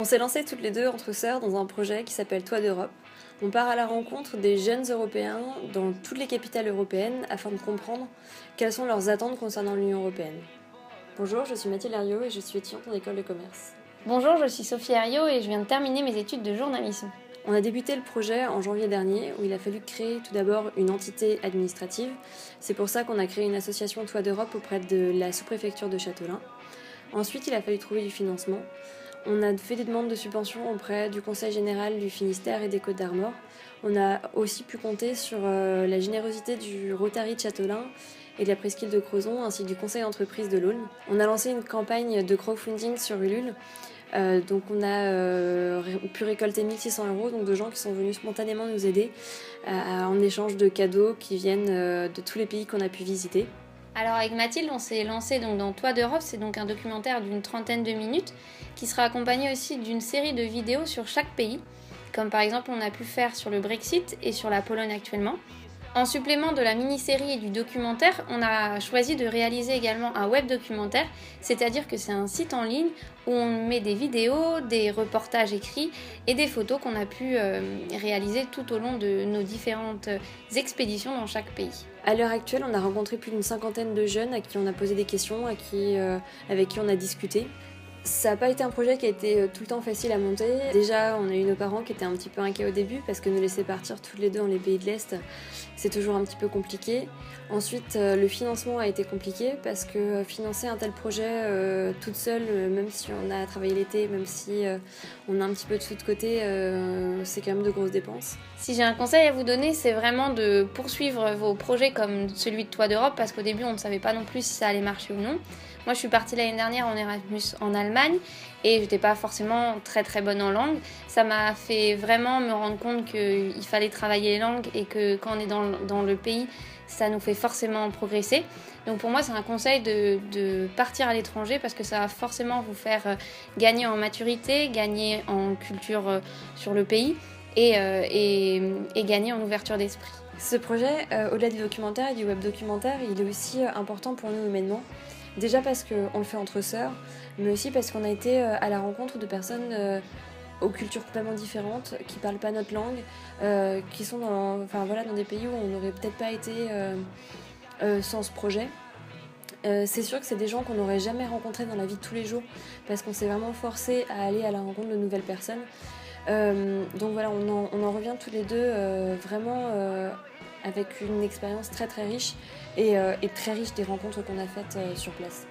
s'est lancés toutes les deux entre sœurs dans un projet qui s'appelle Toits d'Europe. On part à la rencontre des jeunes Européens dans toutes les capitales européennes afin de comprendre quelles sont leurs attentes concernant l'Union européenne. Bonjour, je suis Mathilde Herriot et je suis étudiante en école de commerce. Bonjour, je suis Sophie Herriot et je viens de terminer mes études de journalisme. On a débuté le projet en janvier dernier où il a fallu créer tout d'abord une entité administrative. C'est pour ça qu'on a créé une association Toits d'Europe auprès de la sous-préfecture de Châtelain. Ensuite, il a fallu trouver du financement. On a fait des demandes de subventions auprès du Conseil général du Finistère et des Côtes-d'Armor. On a aussi pu compter sur la générosité du Rotary de Châtelain et de la presqu'île de Crozon, ainsi que du Conseil d'entreprise de l'Aulne. On a lancé une campagne de crowdfunding sur Ulule. Donc on a pu récolter 1 600 €, donc de gens qui sont venus spontanément nous aider en échange de cadeaux qui viennent de tous les pays qu'on a pu visiter. Alors avec Mathilde, on s'est lancé donc dans Toits d'Europe, c'est donc un documentaire d'une 30aine de minutes qui sera accompagné aussi d'une série de vidéos sur chaque pays, comme par exemple on a pu faire sur le Brexit et sur la Pologne actuellement. En supplément de la mini-série et du documentaire, on a choisi de réaliser également un web documentaire, c'est-à-dire que c'est un site en ligne où on met des vidéos, des reportages écrits et des photos qu'on a pu réaliser tout au long de nos différentes expéditions dans chaque pays. À l'heure actuelle, on a rencontré plus d'une 50aine de jeunes à qui on a posé des questions, avec qui on a discuté. Ça n'a pas été un projet qui a été tout le temps facile à monter. Déjà, on a eu nos parents qui étaient un petit peu inquiets au début parce que nous laisser partir toutes les deux dans les pays de l'Est, c'est toujours un petit peu compliqué. Ensuite, le financement a été compliqué parce que financer un tel projet toute seule, même si on a travaillé l'été, même si on a un petit peu de sous de côté, c'est quand même de grosses dépenses. Si j'ai un conseil à vous donner, c'est vraiment de poursuivre vos projets comme celui de Toits d'Europe parce qu'au début, on ne savait pas non plus si ça allait marcher ou non. Moi, je suis partie l'année dernière en Erasmus en Allemagne et j'étais pas forcément très très bonne en langue. Ça m'a fait vraiment me rendre compte qu'il fallait travailler les langues et que quand on est dans le pays, ça nous fait forcément progresser. Donc pour moi, c'est un conseil de partir à l'étranger parce que ça va forcément vous faire gagner en maturité, gagner en culture sur le pays et gagner en ouverture d'esprit. Ce projet, au-delà du documentaire et du web documentaire, il est aussi important pour nous humainement. Déjà parce qu'on le fait entre sœurs, mais aussi parce qu'on a été à la rencontre de personnes aux cultures complètement différentes, qui ne parlent pas notre langue, qui sont dans des pays où on n'aurait peut-être pas été sans ce projet. C'est sûr que c'est des gens qu'on n'aurait jamais rencontrés dans la vie de tous les jours, parce qu'on s'est vraiment forcé à aller à la rencontre de nouvelles personnes. Donc voilà, on en revient tous les deux vraiment avec une expérience très très riche et très riche des rencontres qu'on a faites sur place.